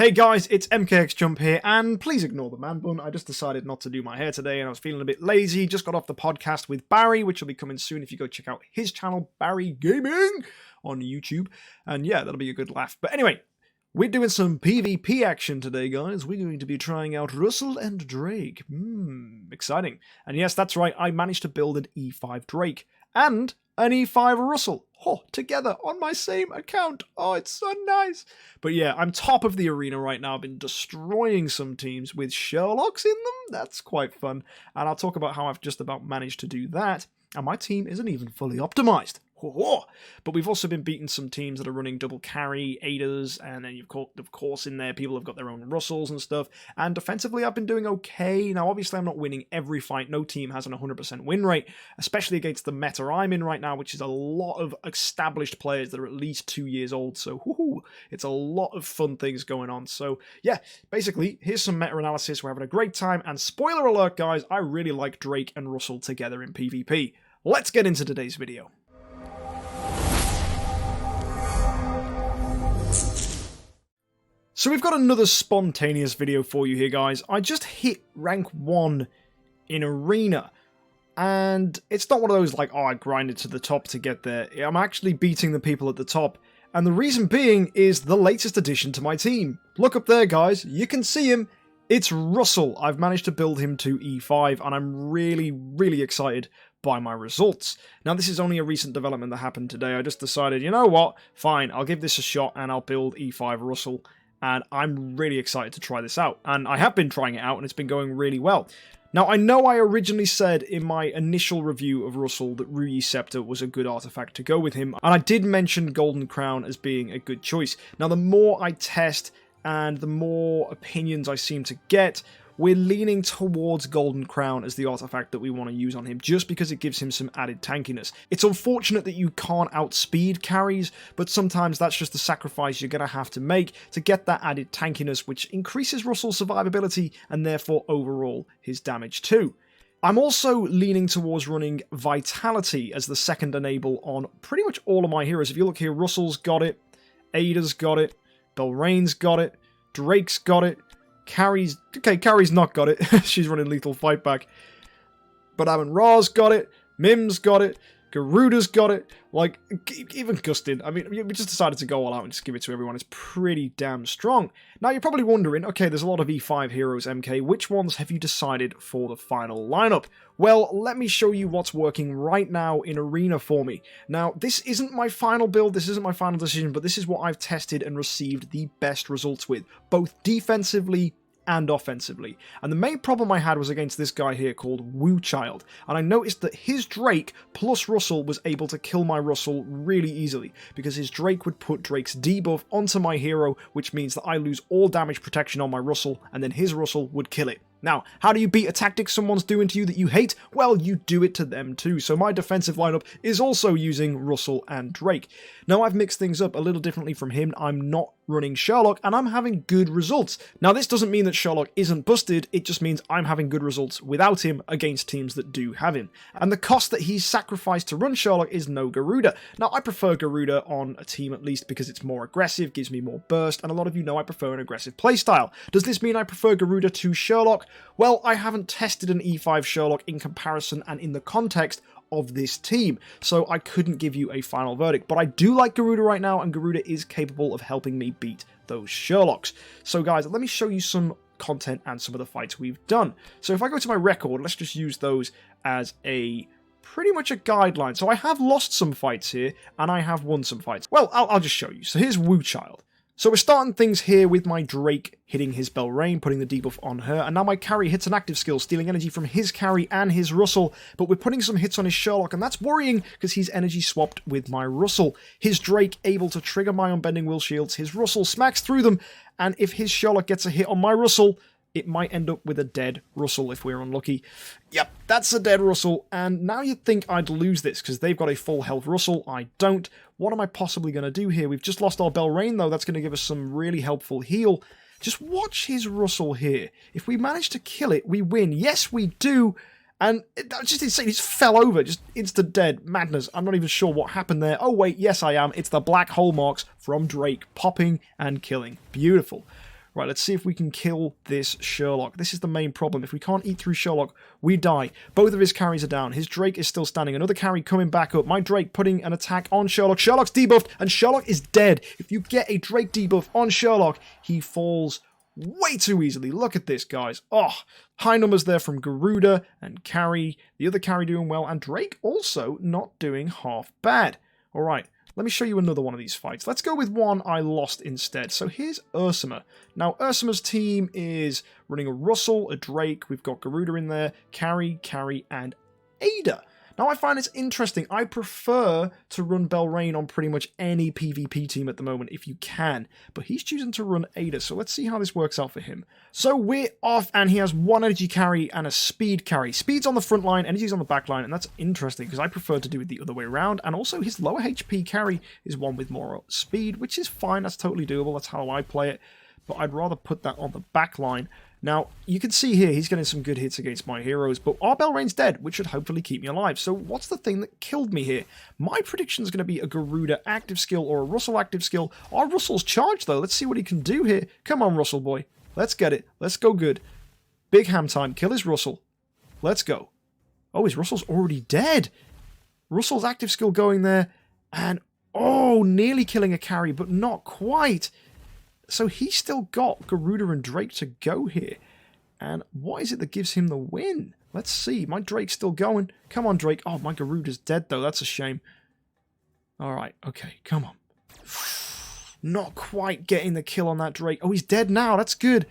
Hey guys, it's MKxJUMP here, and please ignore the man bun. I just decided not to do my hair today, and I was feeling a bit lazy. Just got off the podcast with Barry, which will be coming soon if you go check out his channel, Barry Gaming, on YouTube. And yeah, that'll be a good laugh. But anyway, we're doing some PvP action today, guys. We're going to be trying out Russell and Drake. Exciting. And yes, that's right, I managed to build an E5 Drake and an E5 Russell. Together on my same account. Oh, it's so nice. But yeah, I'm top of the arena right now. I've been destroying some teams with Sherlocks in them. That's quite fun. And I'll talk about how I've just about managed to do that. And my team isn't even fully optimized. But we've also been beating some teams that are running double carry, aiders, and then you've got, of course, in there, people have got their own Russells and stuff. And defensively, I've been doing okay. Now, obviously, I'm not winning every fight. No team has an 100% win rate, especially against the meta I'm in right now, which is a lot of established players that are at least 2 years old. So, it's a lot of fun things going on. So, yeah, basically, here's some meta-analysis. We're having a great time. And spoiler alert, guys, I really like Drake and Russell together in PvP. Let's get into today's video. So we've got another spontaneous video for you here, guys. I just hit rank 1 in Arena, and it's not one of those like, oh, I grinded to the top to get there. I'm actually beating the people at the top, and the reason being is the latest addition to my team. Look up there, guys. You can see him. It's Russell. I've managed to build him to E5, and I'm really excited by my results. Now, this is only a recent development that happened today. I just decided, you know what? Fine, I'll give this a shot, and I'll build E5 Russell. And I'm really excited to try this out. And I have been trying it out, and it's been going really well. Now, I know I originally said in my initial review of Russell that Ruyi Scepter was a good artifact to go with him, and I did mention Golden Crown as being a good choice. Now, the more I test and the more opinions I seem to get, we're leaning towards Golden Crown as the artifact that we want to use on him, just because it gives him some added tankiness. It's unfortunate that you can't outspeed carries, but sometimes that's just the sacrifice you're going to have to make to get that added tankiness, which increases Russell's survivability and therefore overall his damage too. I'm also leaning towards running Vitality as the second enable on pretty much all of my heroes. If you look here, Russell's got it, Ada's got it, Belrain's got it, Drake's got it, Carrie's not got it. She's running Lethal Fight Back. But Amun-Ra's got it. Mim's got it. Garuda's got it. Like, even Gustin. I mean, we just decided to go all out and just give it to everyone. It's pretty damn strong. Now, you're probably wondering, okay, there's a lot of E5 heroes, MK. Which ones have you decided for the final lineup? Well, let me show you what's working right now in Arena for me. Now, this isn't my final build, this isn't my final decision, but this is what I've tested and received the best results with, both defensively and offensively. And the main problem I had was against this guy here called Woo Child, and I noticed that his Drake plus Russell was able to kill my Russell really easily, because his Drake would put Drake's debuff onto my hero, which means that I lose all damage protection on my Russell, and then his Russell would kill it. Now, how do you beat a tactic someone's doing to you that you hate? Well, you do it to them too. So my defensive lineup is also using Russell and Drake. Now, I've mixed things up a little differently from him. I'm not running Sherlock, and I'm having good results. Now, this doesn't mean that Sherlock isn't busted, it just means I'm having good results without him against teams that do have him. And the cost that he's sacrificed to run Sherlock is no Garuda. Now, I prefer Garuda on a team at least because it's more aggressive, gives me more burst, and a lot of you know I prefer an aggressive playstyle. Does this mean I prefer Garuda to Sherlock? Well, I haven't tested an E5 Sherlock in comparison and in the context of this team, so I couldn't give you a final verdict. But I do like Garuda right now, and Garuda is capable of helping me beat those Sherlocks. So guys, let me show you some content and some of the fights we've done. So if I go to my record, let's just use those as a pretty much a guideline. So I have lost some fights here, and I have won some fights. Well, I'll just show you. So here's Woo Child. So we're starting things here with my Drake hitting his Belrain, putting the debuff on her, and now my carry hits an active skill, stealing energy from his carry and his Russell, but we're putting some hits on his Sherlock, and that's worrying because he's energy swapped with my Russell. His Drake able to trigger my unbending will shields, his Russell smacks through them, and if his Sherlock gets a hit on my Russell, it might end up with a dead Russell if we're unlucky. Yep, that's a dead Russell, and now you'd think I'd lose this because they've got a full health Russell. I don't. What am I possibly going to do here? We've just lost our Belrain, though. That's going to give us some really helpful heal. Just watch his Russell here. If we manage to kill it, we win. Yes, we do. And that's just insane. He just fell over, just instant dead. Madness. I'm not even sure what happened there. Oh, wait, yes, I am. It's the black hole marks from Drake popping and killing. Beautiful. Right, let's see if we can kill this Sherlock. This is the main problem. If we can't eat through Sherlock, we die. Both of his carries are down. His Drake is still standing. Another carry coming back up. My Drake putting an attack on Sherlock. Sherlock's debuffed, and Sherlock is dead. If you get a Drake debuff on Sherlock, he falls way too easily. Look at this, guys. Oh, high numbers there from Garuda and Carry. The other Carry doing well, and Drake also not doing half bad. All right, let me show you another one of these fights. Let's go with one I lost instead. So here's Ursima. Now, Ursima's team is running a Russell, a Drake. We've got Garuda in there, Carry, and Ada. Now, I find it's interesting. I prefer to run Belrain on pretty much any PvP team at the moment, if you can. But he's choosing to run Ada, so let's see how this works out for him. So we're off, and he has one energy carry and a speed carry. Speed's on the front line, energy's on the back line, and that's interesting, because I prefer to do it the other way around. And also, his lower HP carry is one with more speed, which is fine. That's totally doable. That's how I play it. But I'd rather put that on the back line. Now, you can see here, he's getting some good hits against my heroes, but our Belrain's dead, which should hopefully keep me alive. So what's the thing that killed me here? My prediction is going to be a Garuda active skill or a Russell active skill. Our Russell's charged, though. Let's see what he can do here. Come on, Russell boy. Let's get it. Let's go good. Big ham time. Kill his Russell. Let's go. Oh, his Russell's already dead. Russell's active skill going there, and oh, nearly killing a carry, but not quite. So he's still got Garuda and Drake to go here. And what is it that gives him the win? Let's see. My Drake's still going. Come on, Drake. Oh, my Garuda's dead, though. That's a shame. All right. Okay. Come on. Not quite getting the kill on that Drake. Oh, he's dead now. That's good.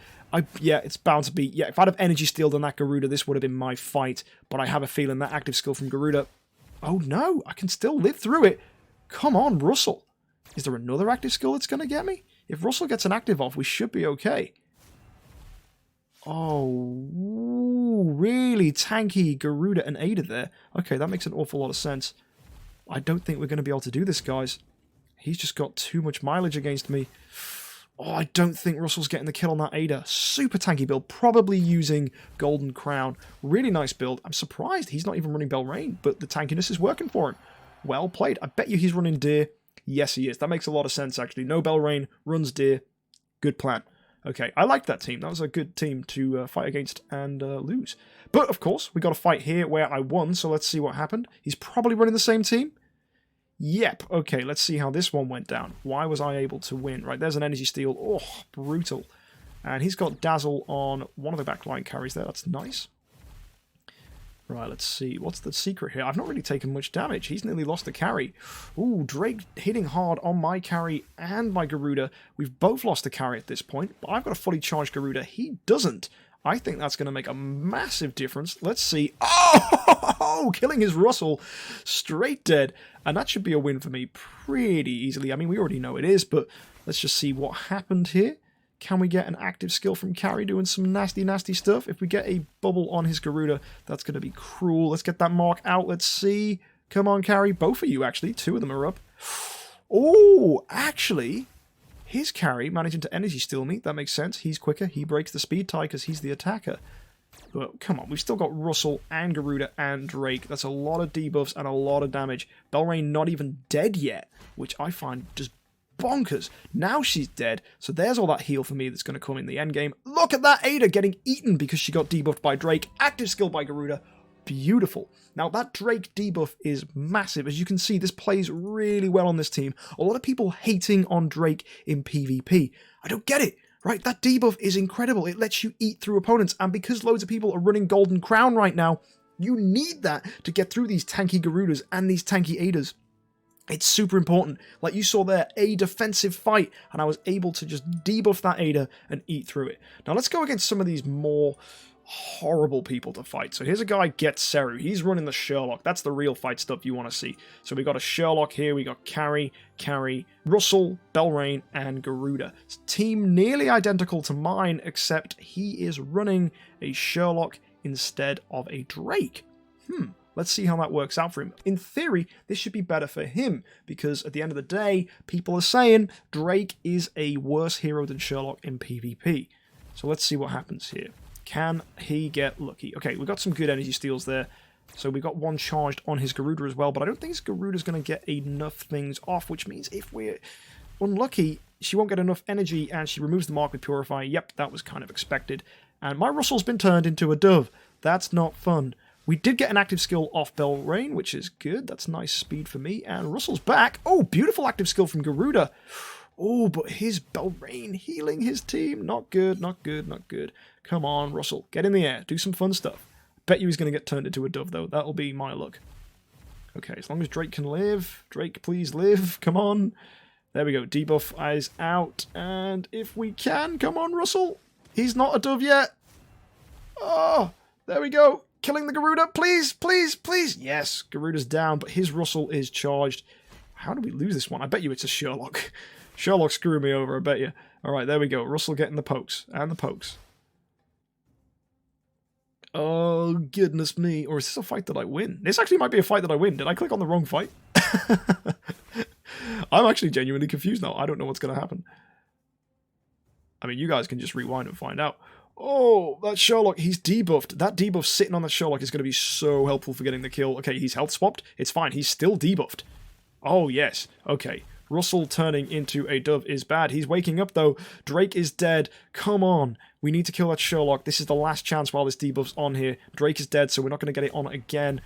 Yeah, it's bound to be. Yeah, if I'd have energy stealed on that Garuda, this would have been my fight. But I have a feeling that active skill from Garuda... Oh, no. I can still live through it. Come on, Russell. Is there another active skill that's going to get me? If Russell gets an active off, we should be okay. Oh, really tanky Garuda and Ada there. Okay, that makes an awful lot of sense. I don't think we're going to be able to do this, guys. He's just got too much mileage against me. Oh, I don't think Russell's getting the kill on that Ada. Super tanky build, probably using Golden Crown. Really nice build. I'm surprised he's not even running Belrain, but the tankiness is working for him. Well played. I bet you he's running Deer. Yes, he is. That makes a lot of sense, actually. No Belrain, runs Deer. Good plan. Okay, I liked that team. That was a good team to fight against and lose. But, of course, we got a fight here where I won, so let's see what happened. He's probably running the same team. Yep. Okay, let's see how this one went down. Why was I able to win? Right, there's an energy steal. Oh, brutal. And he's got Dazzle on one of the backline carries there. That's nice. Right, let's see. What's the secret here? I've not really taken much damage. He's nearly lost the carry. Ooh, Drake hitting hard on my carry and my Garuda. We've both lost the carry at this point, but I've got a fully charged Garuda. He doesn't. I think that's going to make a massive difference. Let's see. Oh, killing his Russell. Straight dead. And that should be a win for me pretty easily. I mean, we already know it is, but let's just see what happened here. Can we get an active skill from Carry doing some nasty, nasty stuff? If we get a bubble on his Garuda, that's going to be cruel. Let's get that mark out. Let's see. Come on, Carry. Both of you, actually. Two of them are up. Oh, actually, his Carry managing to energy steal me. That makes sense. He's quicker. He breaks the speed tie because he's the attacker. But come on, we've still got Russell and Garuda and Drake. That's a lot of debuffs and a lot of damage. Belrain not even dead yet, which I find just bonkers. Now she's dead, so there's all that heal for me that's going to come in the endgame. Look at that Ada getting eaten because she got debuffed by Drake. Active skill by Garuda. Beautiful. Now that Drake debuff is massive. As you can see, this plays really well on this team. A lot of people hating on Drake in PvP. I don't get it. Right, that debuff is incredible. It lets you eat through opponents, and because loads of people are running Golden Crown right now, you need that to get through these tanky Garudas and these tanky Adas. It's super important. Like you saw there, a defensive fight, and I was able to just debuff that Ada and eat through it. Now let's go against some of these more horrible people to fight. So here's a guy, Getseru. He's running the Sherlock. That's the real fight stuff you want to see. So we got a Sherlock here. We got Carry, Russell, Belrain, and Garuda. Team nearly identical to mine, except he is running a Sherlock instead of a Drake. Let's see how that works out for him. In theory, this should be better for him, because at the end of the day, people are saying Drake is a worse hero than Sherlock in PvP. So let's see what happens here. Can he get lucky? Okay, we got some good energy steals there. So we got one charged on his Garuda as well, but I don't think his Garuda's going to get enough things off, which means if we're unlucky, she won't get enough energy, and she removes the mark with Purify. Yep, that was kind of expected. And my Russell's been turned into a dove. That's not fun. We did get an active skill off Belrain, which is good. That's nice speed for me. And Russell's back. Oh, beautiful active skill from Garuda. Oh, but his Belrain healing his team. Not good, not good, not good. Come on, Russell. Get in the air. Do some fun stuff. Bet you he's going to get turned into a dove, though. That'll be my luck. Okay, as long as Drake can live. Drake, please live. Come on. There we go. Debuff is out. And if we can, come on, Russell. He's not a dove yet. Oh, there we go. Killing the Garuda. Please, please, please. Yes, Garuda's down, but his Russell is charged. How do we lose this one? I bet you it's a Sherlock. Sherlock screwed me over, I bet you. Alright, there we go. Russell getting the pokes. And the pokes. Oh, goodness me. Or is this a fight that I win? This actually might be a fight that I win. Did I click on the wrong fight? I'm actually genuinely confused now. I don't know what's going to happen. I mean, you guys can just rewind and find out. Oh, that Sherlock, he's debuffed. That debuff sitting on that Sherlock is going to be so helpful for getting the kill. Okay, he's health swapped. It's fine. He's still debuffed. Oh, yes. Okay. Russell turning into a dove is bad. He's waking up, though. Drake is dead. Come on. We need to kill that Sherlock. This is the last chance while this debuff's on here. Drake is dead, so we're not going to get it on again.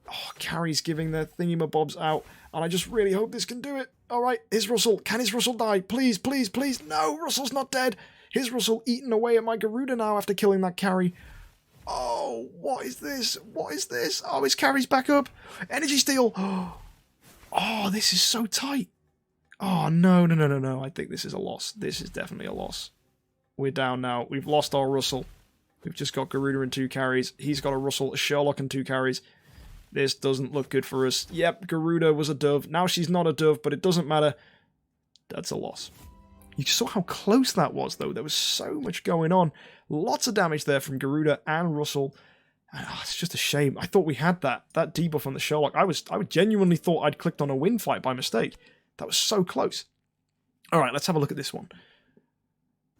Oh, Carrie's giving their thingy-mabobs out, and I just really hope this can do it. All right, his Russell. Can his Russell die? Please, please, please. No, Russell's not dead. His Russell eating away at my Garuda now after killing that Carrie. Oh, what is this? What is this? Oh, his Carrie's back up. Energy steal. Oh, this is so tight. Oh, no, no, no, no, no. I think this is a loss. This is definitely a loss. We're down now. We've lost our Russell. We've just got Garuda and 2 carries. He's got a Russell, a Sherlock and 2 carries. This doesn't look good for us. Yep, Garuda was a dove. Now she's not a dove, but it doesn't matter. That's a loss. You saw how close that was, though. There was so much going on. Lots of damage there from Garuda and Russell. Oh, it's just a shame. I thought we had that debuff on the Sherlock. I genuinely thought I'd clicked on a win fight by mistake. That was so close. All right, let's have a look at this one.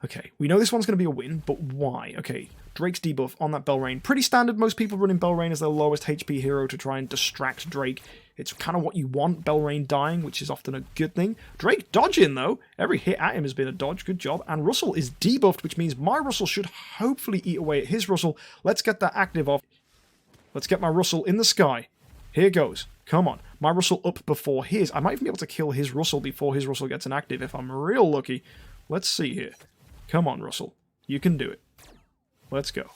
Okay, we know this one's going to be a win, but why? Okay, Drake's debuff on that Belrain. Pretty standard. Most people running Belrain as their lowest HP hero to try and distract Drake. It's kind of what you want, Belrain dying, which is often a good thing. Drake dodging, though. Every hit at him has been a dodge. Good job. And Russell is debuffed, which means my Russell should hopefully eat away at his Russell. Let's get that active off. Let's get my Russell in the sky. Here goes. Come on. My Russell up before his. I might even be able to kill his Russell before his Russell gets an active if I'm real lucky. Let's see here. Come on, Russell. You can do it. Let's go.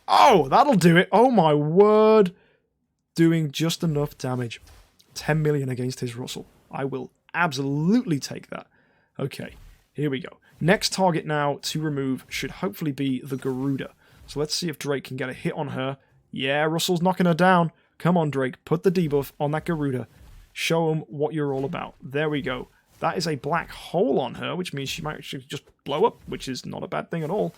Oh, that'll do it. Oh, my word. Doing just enough damage. 10 million against his Russell. I will absolutely take that. Okay, here we go. Next target now to remove should hopefully be the Garuda. So let's see if Drake can get a hit on her. Yeah, Russell's knocking her down. Come on, Drake. Put the debuff on that Garuda. Show him what you're all about. There we go. That is a black hole on her, which means she might actually just blow up, which is not a bad thing at all.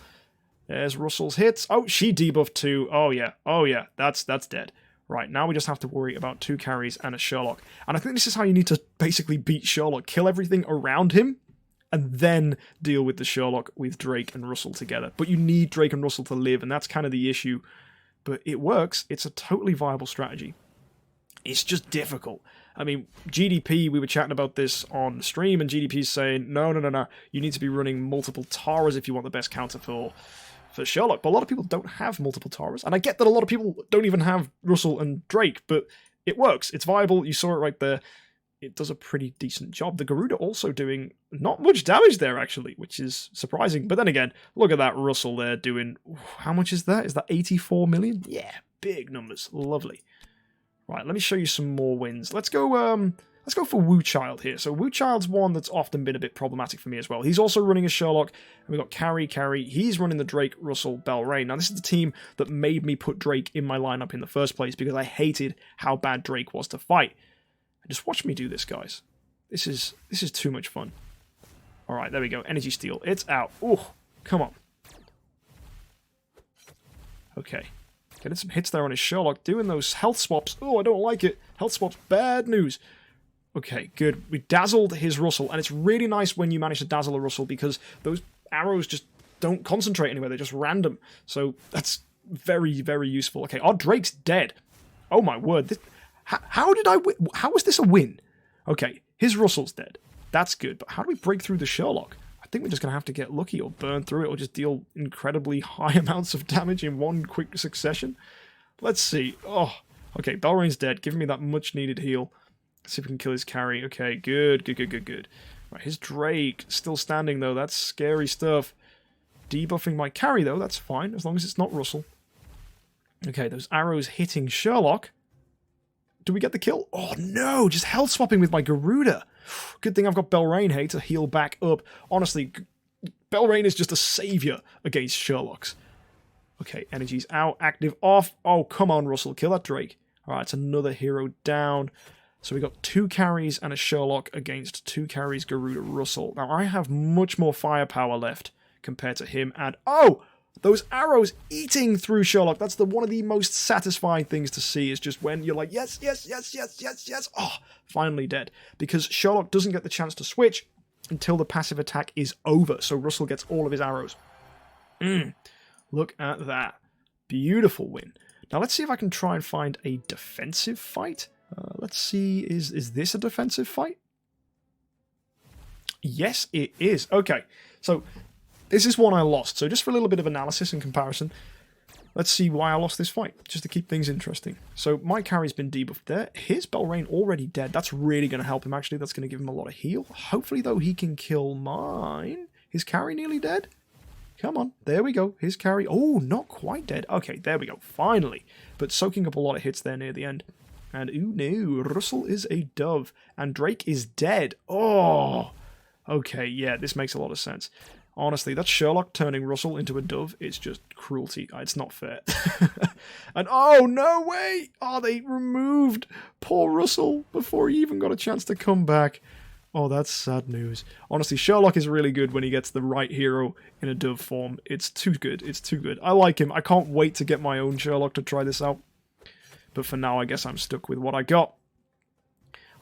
There's Russell's hits. Oh, she debuffed too. Oh, yeah. Oh, yeah. That's dead. Right, now we just have to worry about 2 carries and a Sherlock. And I think this is how you need to basically beat Sherlock. Kill everything around him, and then deal with the Sherlock with Drake and Russell together. But you need Drake and Russell to live, and that's kind of the issue. But it works. It's a totally viable strategy. It's just difficult. I mean, GDP, we were chatting about this on stream, and GDP's saying, no, you need to be running multiple Taras if you want the best counter for Sherlock. But a lot of people don't have multiple Taras, and I get that a lot of people don't even have Russell and Drake, but it works. It's viable. You saw it right there. It does a pretty decent job. The Garuda also doing not much damage there, actually, which is surprising. But then again, look at that Russell there doing... How much is that? Is that 84 million? Yeah, big numbers. Lovely. Right, let me show you some more wins. Let's go for Wu Child here. So Wu Child's one that's often been a bit problematic for me as well. He's also running a Sherlock, and we've got Carrie. He's running the Drake, Russell, Belrain. Now, this is the team that made me put Drake in my lineup in the first place because I hated how bad Drake was to fight. And just watch me do this, guys. This is too much fun. All right, there we go. Energy Steal. It's out. Oh, come on. Okay. Getting some hits there on his Sherlock, doing those health swaps. Oh, I don't like it. Health swaps, bad news. Okay, good. We dazzled his Russell, and it's really nice when you manage to dazzle a Russell because those arrows just don't concentrate anywhere. They're just random. So that's very, very useful. Okay, our Drake's dead. Oh my word. How was this a win? Okay, his Russell's dead. That's good. But how do we break through the Sherlock? I think we're just going to have to get lucky or burn through it or just deal incredibly high amounts of damage in one quick succession. Let's see. Oh, okay. Belrain's dead. Giving me that much needed heal. Let's see if we can kill his carry. Okay, good. Right, his Drake still standing though. That's scary stuff. Debuffing my carry though. That's fine as long as it's not Russell. Okay, those arrows hitting Sherlock. Do we get the kill? Oh no, just health swapping with my Garuda. Good thing I've got Belrain, hey, to heal back up. Honestly, Belrain is just a savior against Sherlocks. Okay, energy's out, active off. Oh, come on, Russell, kill that Drake. Alright, it's another hero down. So we got 2 carries and a Sherlock against 2 carries, Garuda, Russell. Now, I have much more firepower left compared to him. And, oh, those arrows eating through Sherlock. That's one of the most satisfying things to see is just when you're like, yes. Oh, finally dead. Because Sherlock doesn't get the chance to switch until the passive attack is over. So Russell gets all of his arrows. Look at that. Beautiful win. Now let's see if I can try and find a defensive fight. Let's see, is this a defensive fight? Yes, it is. Okay, so this is one I lost. So just for a little bit of analysis and comparison, let's see why I lost this fight, just to keep things interesting. So my carry's been debuffed there. His Belrain already dead. That's really going to help him, actually. That's going to give him a lot of heal. Hopefully, though, he can kill mine. His carry nearly dead? Come on. There we go. His carry. Oh, not quite dead. Okay, there we go. Finally. But soaking up a lot of hits there near the end. And, ooh, no. Russell is a dove. And Drake is dead. Oh. Okay, yeah, this makes a lot of sense. Honestly, that Sherlock turning Russell into a dove is just cruelty. It's not fair. And oh, no way! Oh, they removed poor Russell before he even got a chance to come back. Oh, that's sad news. Honestly, Sherlock is really good when he gets the right hero in a dove form. It's too good. It's too good. I like him. I can't wait to get my own Sherlock to try this out. But for now, I guess I'm stuck with what I got.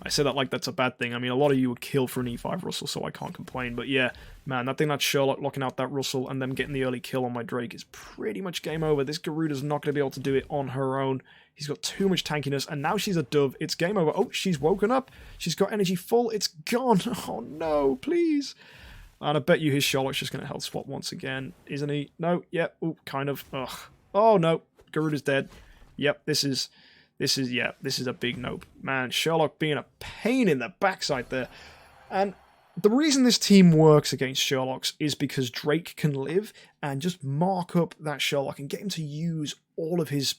I say that like that's a bad thing. I mean, a lot of you would kill for an E5 Russell, so I can't complain. But yeah, man, that thing that Sherlock locking out that Russell and then getting the early kill on my Drake is pretty much game over. This Garuda's not going to be able to do it on her own. He's got too much tankiness, and now she's a dove. It's game over. Oh, she's woken up. She's got energy full. It's gone. Oh, no, please. And I bet you his Sherlock's just going to health swap once again, isn't he? No, yep, yeah, kind of. Ugh. Oh, no, Garuda's dead. Yep, this is a big nope. Man, Sherlock being a pain in the backside there. And the reason this team works against Sherlocks is because Drake can live and just mark up that Sherlock and get him to use all of his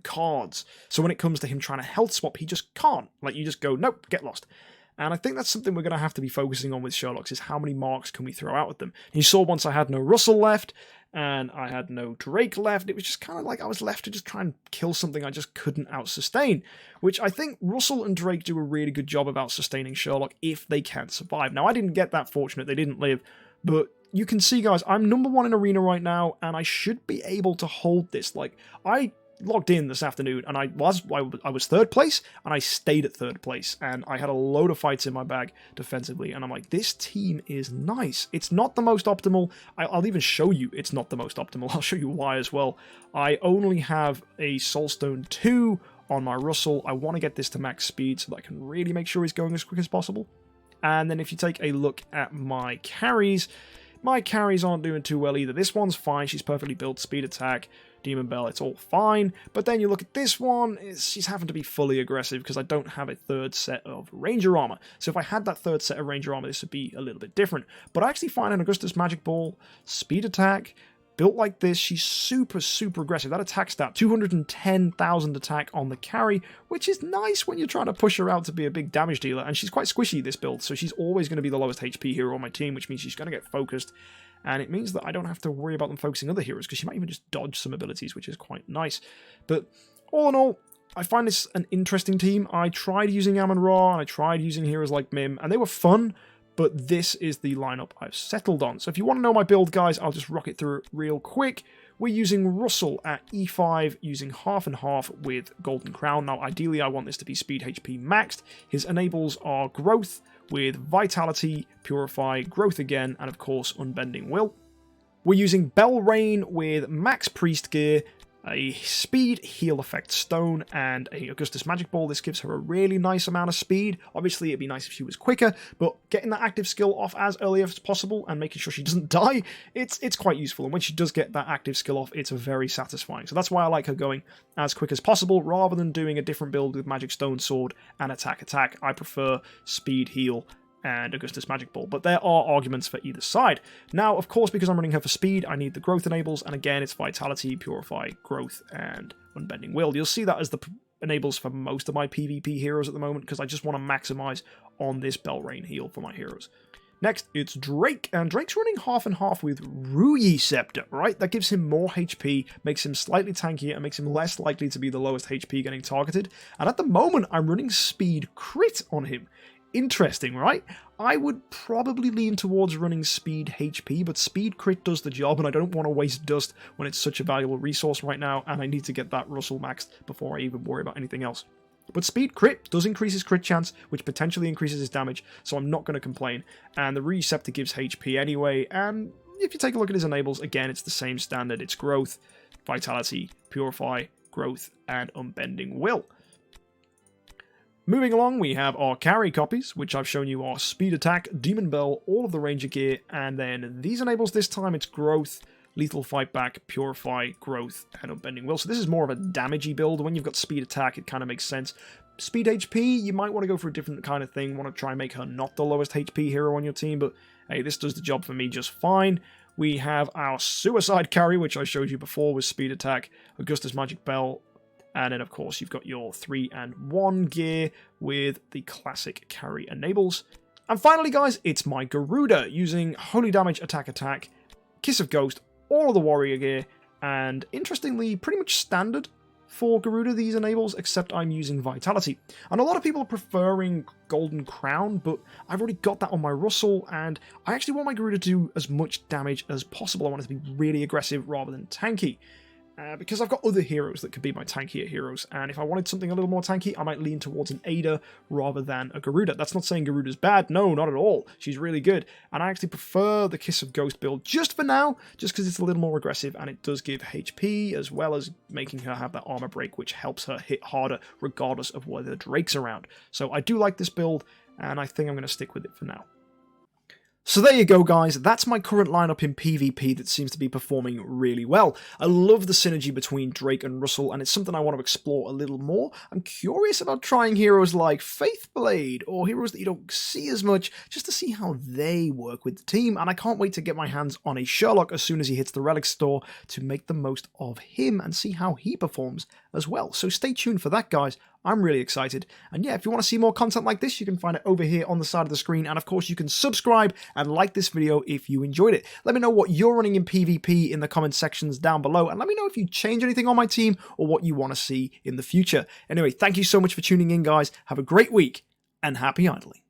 cards. So when it comes to him trying to health swap, he just can't. Like, you just go, nope, get lost. And I think that's something we're going to have to be focusing on with Sherlocks, is how many marks can we throw out at them. And you saw once I had no Russell left, and I had no Drake left, it was just kind of like I was left to just try and kill something I just couldn't out-sustain, which I think Russell and Drake do a really good job of out-sustaining Sherlock if they can survive. Now, I didn't get that fortunate, they didn't live, but you can see, guys, I'm #1 in Arena right now, and I should be able to hold this. Like, I logged in this afternoon, and I was 3rd place, and I stayed at 3rd place, and I had a load of fights in my bag defensively, and I'm like, this team is nice. It's not the most optimal. I'll even show you it's not the most optimal. I'll show you why as well. I only have a Soulstone 2 on my Russell. I want to get this to max speed so that I can really make sure he's going as quick as possible. And then if you take a look at my carries aren't doing too well either. This one's fine. She's perfectly built. Speed attack, Demon Bell, it's all fine. But then you look at this one, she's having to be fully aggressive because I don't have a 3rd set of Ranger Armor. So if I had that 3rd set of Ranger Armor, this would be a little bit different. But I actually find an Augustus Magic Ball, speed attack, built like this, she's super, super aggressive. That attack stat, 210,000 attack on the carry, which is nice when you're trying to push her out to be a big damage dealer. And she's quite squishy, this build, so she's always going to be the lowest HP hero on my team, which means she's going to get focused. And it means that I don't have to worry about them focusing other heroes, because she might even just dodge some abilities, which is quite nice. But all in all, I find this an interesting team. I tried using Amun-Ra, and I tried using heroes like Mim, and they were fun, but this is the lineup I've settled on. So if you want to know my build, guys, I'll just rock it through it real quick. We're using Russell at E5, using half and half with Golden Crown. Now, ideally, I want this to be speed HP maxed. His enables are Growth with Vitality, Purify, Growth again, and of course, Unbending Will. We're using Belrain with max Priest gear, a speed heal effect stone, and a Augustus magic ball. This gives her a really nice amount of speed. Obviously it'd be nice if she was quicker, but getting that active skill off as early as possible and making sure she doesn't die, it's quite useful. And when she does get that active skill off, it's very satisfying. So that's why I like her going as quick as possible rather than doing a different build with magic stone sword and attack. I prefer speed heal and Augustus Magic Ball, but there are arguments for either side. Now, of course, because I'm running her for speed, I need the growth enables, and again, it's Vitality, Purify, Growth, and Unbending Will. You'll see that as the enables for most of my PvP heroes at the moment, because I just want to maximize on this Belrain heal for my heroes. Next, it's Drake, and Drake's running half and half with Ruyi Scepter, right? That gives him more HP, makes him slightly tankier, and makes him less likely to be the lowest HP getting targeted. And at the moment, I'm running Speed Crit on him. Interesting, right? I would probably lean towards running Speed HP, but Speed Crit does the job, and I don't want to waste dust when it's such a valuable resource right now, and I need to get that Russell maxed before I even worry about anything else. But Speed Crit does increase his crit chance, which potentially increases his damage, so I'm not going to complain. And the Ruyi Scepter gives HP anyway, and if you take a look at his enables, again, it's the same standard. It's Growth, Vitality, Purify, Growth, and Unbending Will. Moving along, we have our carry copies, which I've shown you are Speed Attack, Demon Bell, all of the Ranger gear, and then these enables this time, it's Growth, Lethal Fight Back, Purify, Growth, and Unbending Will. So this is more of a damagey build. When you've got Speed Attack, it kind of makes sense. Speed HP, you might want to go for a different kind of thing, want to try and make her not the lowest HP hero on your team, but hey, this does the job for me just fine. We have our Suicide Carry, which I showed you before with Speed Attack, Augustus Magic Bell, and then, of course, you've got your 3-and-1 gear with the classic carry enables. And finally, guys, it's my Garuda, using Holy Damage, Attack, Kiss of Ghost, all of the warrior gear, and interestingly, pretty much standard for Garuda, these enables, except I'm using Vitality. And a lot of people are preferring Golden Crown, but I've already got that on my Russell, and I actually want my Garuda to do as much damage as possible. I want it to be really aggressive rather than tanky. Because I've got other heroes that could be my tankier heroes, and if I wanted something a little more tanky, I might lean towards an Ada rather than a Garuda. That's not saying Garuda's bad, no, not at all. She's really good, and I actually prefer the Kiss of Ghost build just for now, just because it's a little more aggressive, and it does give HP, as well as making her have that armor break, which helps her hit harder regardless of whether Drake's around. So I do like this build, and I think I'm going to stick with it for now. So there you go, guys, that's my current lineup in PvP that seems to be performing really well. I love the synergy between Drake and Russell, and it's something I want to explore a little more. I'm curious about trying heroes like Faithblade, or heroes that you don't see as much, just to see how they work with the team, and I can't wait to get my hands on a Sherlock as soon as he hits the Relic store to make the most of him and see how he performs as well. So stay tuned for that, guys. I'm really excited. And yeah, if you want to see more content like this, you can find it over here on the side of the screen. And of course, you can subscribe and like this video if you enjoyed it. Let me know what you're running in PvP in the comment sections down below. And let me know if you change anything on my team or what you want to see in the future. Anyway, thank you so much for tuning in, guys. Have a great week and happy idling.